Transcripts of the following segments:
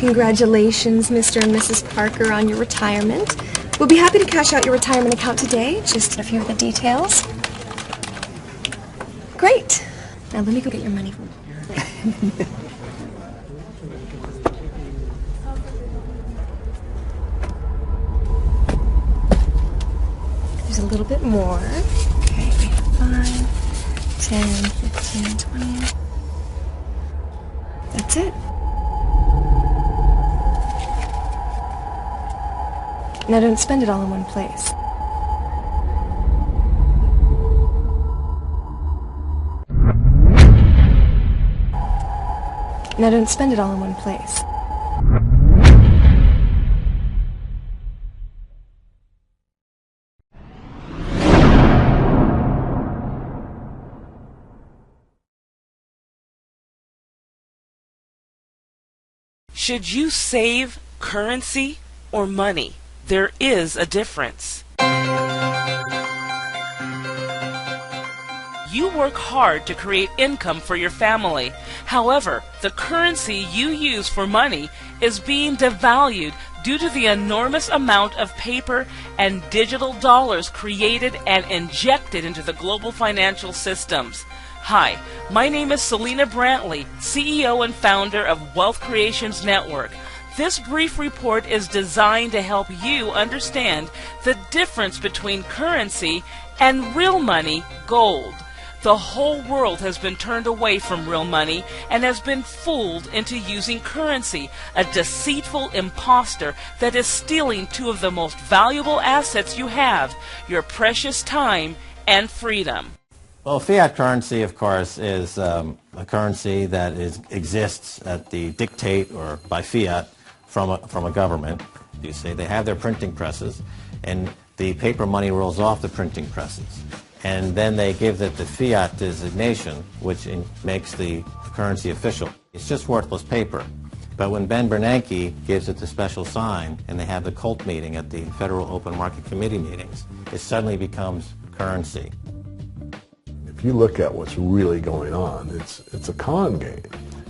Congratulations, Mr. and Mrs. Parker, on your retirement. We'll be happy to cash out your retirement account today. Just a few of the details. Great. Now let me go get your money. There's a little bit more. Okay, 5, 10, 15, 20. That's it. Now don't spend it all in one place. Now don't spend it all in one place. Should you save currency or money? There is a difference. You work hard to create income for your family. However, the currency you use for money is being devalued due to the enormous amount of paper and digital dollars created and injected into the global financial systems. Hi, my name is Selena Brantley, CEO and founder of Wealth Creations Network. This brief report is designed to help you understand the difference between currency and real money, gold. The whole world has been turned away from real money and has been fooled into using currency, a deceitful imposter that is stealing two of the most valuable assets you have, your precious time and freedom. Well, fiat currency, of course, is a currency that exists at the dictate or by fiat from a government. You see, they have their printing presses, and the paper money rolls off the printing presses. And then they give it the fiat designation, which makes the currency official. It's just worthless paper. But when Ben Bernanke gives it the special sign, and they have the cult meeting at the Federal Open Market Committee meetings, it suddenly becomes currency. If you look at what's really going on, it's a con game.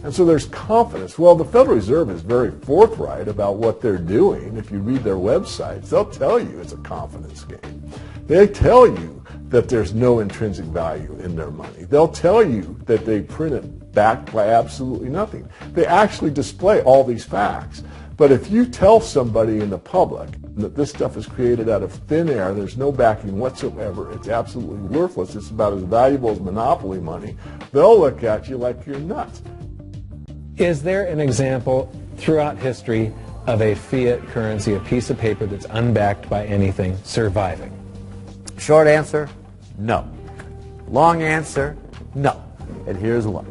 And so there's confidence. Well, the Federal Reserve is very forthright about what they're doing. If you read their websites, they'll tell you it's a confidence game. They tell you that there's no intrinsic value in their money. They'll tell you that they print it backed by absolutely nothing. They actually display all these facts. But if you tell somebody in the public that this stuff is created out of thin air, there's no backing whatsoever, it's absolutely worthless, it's about as valuable as monopoly money, they'll look at you like you're nuts. Is there an example throughout history of a fiat currency, a piece of paper that's unbacked by anything, surviving? Short answer, no. Long answer, no. And here's why.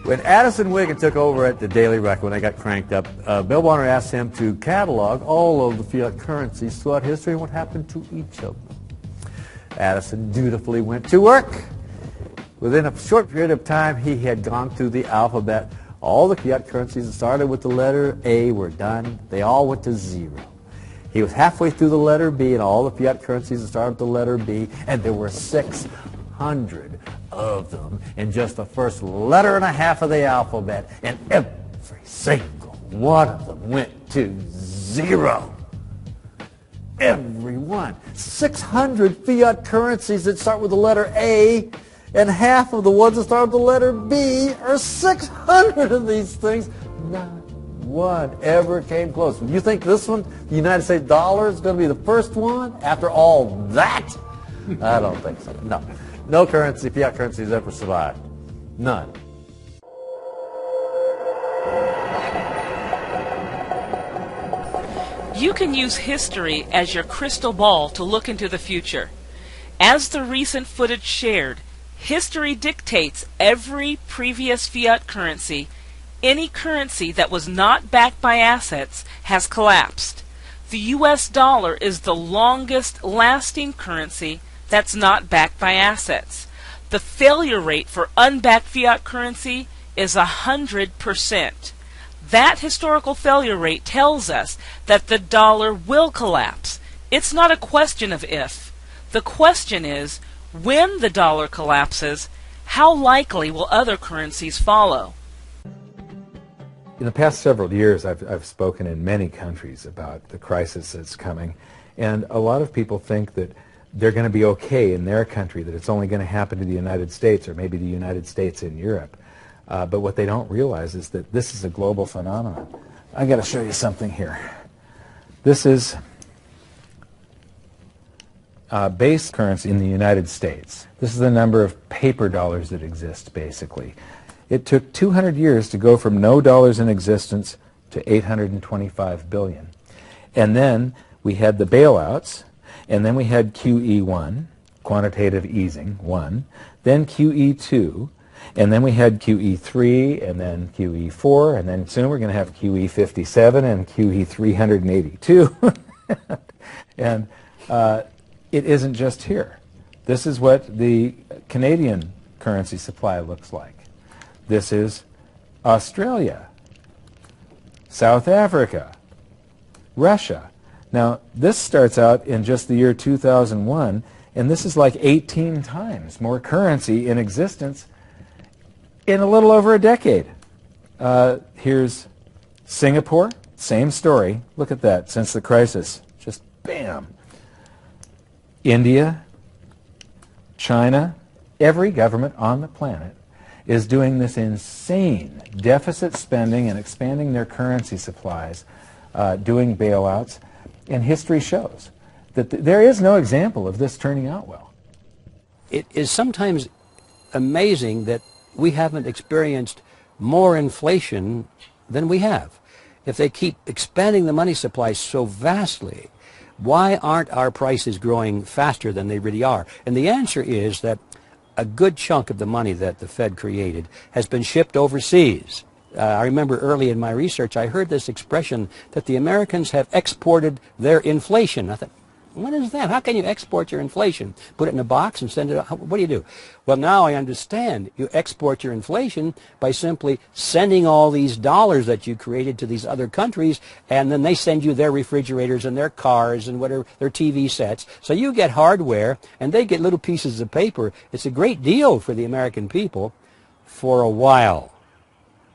When Addison Wiggin took over at the Daily Record, when they got cranked up, Bill Warner asked him to catalog all of the fiat currencies throughout history and what happened to each of them. Addison dutifully went to work. Within a short period of time, he had gone through the alphabet. All the fiat currencies that started with the letter A were done. They all went to zero. He was halfway through the letter B, and all the fiat currencies that started with the letter B, and there were 600 of them in just the first letter and a half of the alphabet, and every single one of them went to zero. Every one. 600 fiat currencies that start with the letter A, and half of the ones that start with the letter B are 600 of these things. Not one ever came close. You think this one, the United States dollar, is going to be the first one after all that? I don't think so. No. No currency, fiat currency has ever survived. None. You can use history as your crystal ball to look into the future. As the recent footage shared, history dictates every previous fiat currency. Any currency that was not backed by assets has collapsed. The US dollar is the longest lasting currency that's not backed by assets. The failure rate for unbacked fiat currency is 100%. That historical failure rate tells us that the dollar will collapse. It's not a question of if. The question is, when the dollar collapses, how likely will other currencies follow? In the past several years, I've spoken in many countries about the crisis that's coming, and a lot of people think that they're going to be okay in their country, that it's only going to happen to the United States or maybe the United States in Europe. But what they don't realize is that this is a global phenomenon. I got to show you something here. This is base currency in the United States. This is the number of paper dollars that exist, basically. It took 200 years to go from no dollars in existence to 825 billion. And then we had the bailouts, and then we had QE1, quantitative easing, 1, then QE2, and then we had QE3, and then QE4, and then soon we're going to have QE57 and QE382. And it isn't just here. This is what the Canadian currency supply looks like. This is Australia, South Africa, Russia. Now, this starts out in just the year 2001, and this is like 18 times more currency in existence in a little over a decade. Here's Singapore, same story. Look at that, since the crisis, just bam. India, China, every government on the planet is doing this insane deficit spending and expanding their currency supplies, doing bailouts, and history shows that there is no example of this turning out well. It is sometimes amazing that we haven't experienced more inflation than we have. If they keep expanding the money supply so vastly, why aren't our prices growing faster than they really are? And the answer is that a good chunk of the money that the Fed created has been shipped overseas. I remember early in my research I heard this expression that the Americans have exported their inflation. I thought, what is that? How can you export your inflation? Put it in a box and send it out? What do you do? Well, now I understand. You export your inflation by simply sending all these dollars that you created to these other countries, and then they send you their refrigerators and their cars and whatever, their TV sets. So you get hardware, and they get little pieces of paper. It's a great deal for the American people for a while.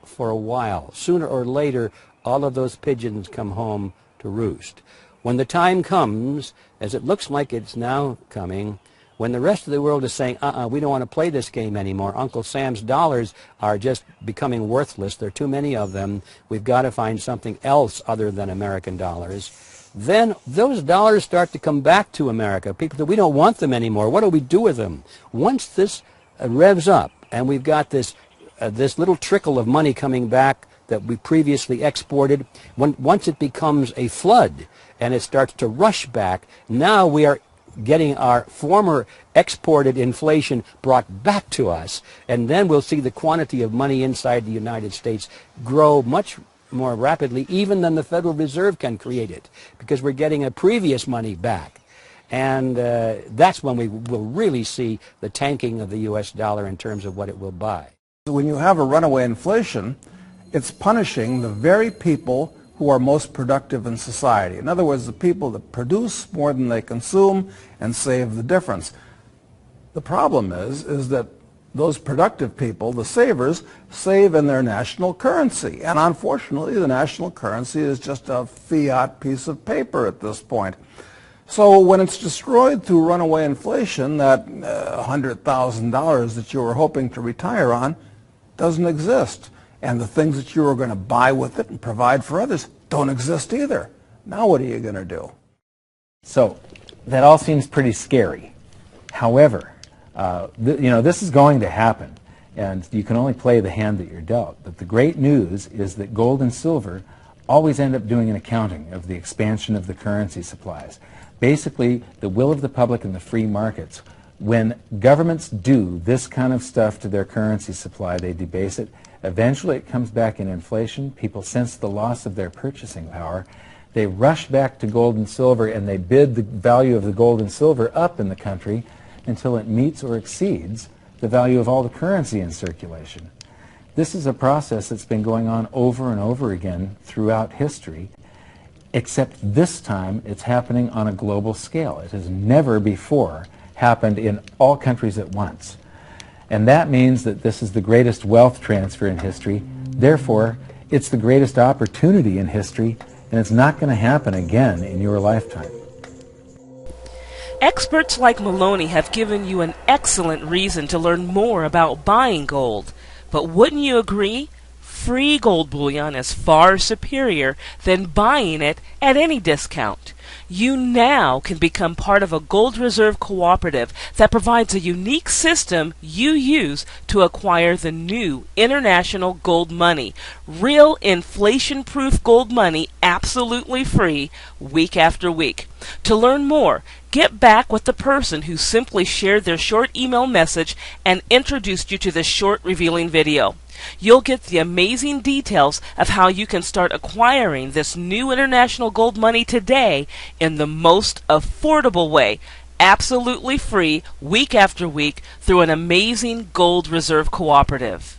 For a while. Sooner or later, all of those pigeons come home to roost. When the time comes, as it looks like it's now coming, when the rest of the world is saying, we don't want to play this game anymore, Uncle Sam's dollars are just becoming worthless, there are too many of them, we've got to find something else other than American dollars, then those dollars start to come back to America. People say, we don't want them anymore, what do we do with them? Once this revs up, and we've got this little trickle of money coming back that we previously exported, once it becomes a flood, and it starts to rush back, now we are getting our former exported inflation brought back to us, and then we'll see the quantity of money inside the United States grow much more rapidly even than the Federal Reserve can create it, because we're getting a previous money back. And that's when we will really see the tanking of the U.S. dollar in terms of what it will buy. When you have a runaway inflation, it's punishing the very people who are most productive in society. In other words, the people that produce more than they consume and save the difference. The problem is that those productive people, the savers, save in their national currency. And unfortunately, the national currency is just a fiat piece of paper at this point. So when it's destroyed through runaway inflation, that $100,000 that you were hoping to retire on doesn't exist. And the things that you were going to buy with it and provide for others don't exist either. Now what are you going to do? So that all seems pretty scary. However, this is going to happen, and you can only play the hand that you're dealt. But the great news is that gold and silver always end up doing an accounting of the expansion of the currency supplies. Basically, the will of the public and the free markets. When governments do this kind of stuff to their currency supply, they debase it. Eventually it comes back in inflation. People sense the loss of their purchasing power. They rush back to gold and silver, and they bid the value of the gold and silver up in the country until it meets or exceeds the value of all the currency in circulation. This is a process that's been going on over and over again throughout history, except this time it's happening on a global scale. It has never before happened in all countries at once. And that means that this is the greatest wealth transfer in history. Therefore, It's the greatest opportunity in history, and it's not going to happen again in your lifetime. Experts like Maloney have given you an excellent reason to learn more about buying gold. But wouldn't you agree? Free gold bullion is far superior than buying it at any discount. You now can become part of a gold reserve cooperative that provides a unique system you use to acquire the new international gold money. Real inflation-proof gold money, absolutely free, week after week. To learn more, get back with the person who simply shared their short email message and introduced you to this short revealing video. You'll get the amazing details of how you can start acquiring this new international gold money today in the most affordable way, absolutely free, week after week, through an amazing gold reserve cooperative.